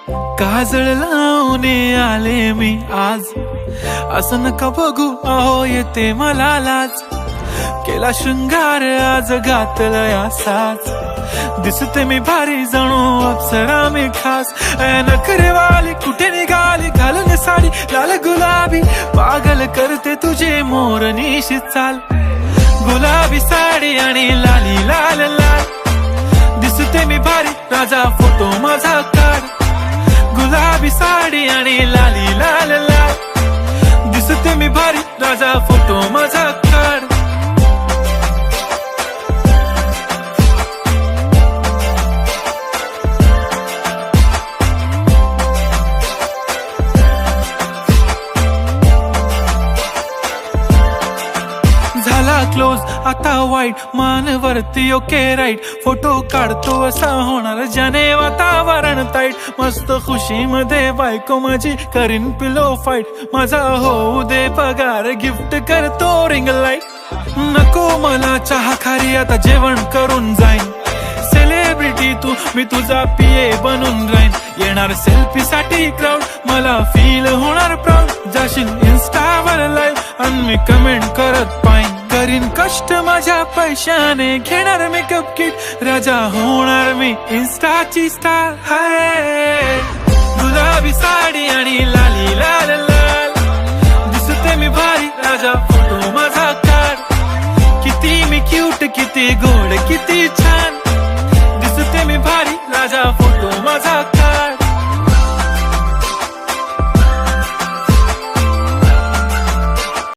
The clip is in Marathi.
काजळ लावून आले मी आज, असं नका बघू अहो येते मला लाज. केला शृंगार आज घातला साज, दिसते मी भारी जणू अप्सरा मी खास. नखरेवाली कुठे निघाली घालून साडी लाल गुलाबी, पागल करते तुझे मोरनीशी चाल. गुलाबी साडी आणि लाली लाल लाल, दिसते मी भारी राजा फोटो माझा काढ. गुलाबी साडी आणि लाली लाल लाल, दिसते मी भारी राजा फोटो माझा काढ. झाला क्लोज आता वाईट मानवरती ओके राईट, फोटो काढतो असा होणार ज्याने वातावरण ताईट. मस्त खुशी मध्ये बायको माझी करीन पिलो फाईट, माझा होऊ दे पगार गिफ्ट करतो रिंग लाईट. नको मला चहा खारी आता जेवण करून जाईन, सेलिब्रिटी तू मी तुझा पिये बनून राहीन. येणार सेल्फी साठी क्राऊड मला फील होणार प्राऊड, जाशील इन्स्टावर लाईव्ह आणि मी कमेंट करत पाईन. करीन कष्ट माझ्या पैशाने घेणार मेकअप किट, राजा होणार मी इन्स्टाची स्टार. हाय गुलाबी साडी आणि लाली लाल लाल, दिसते मी भारी राजा फोटो माझा काढ. किती मी क्यूट किती गोड किती छान, दिसते मी भारी राजा फोटो माझा.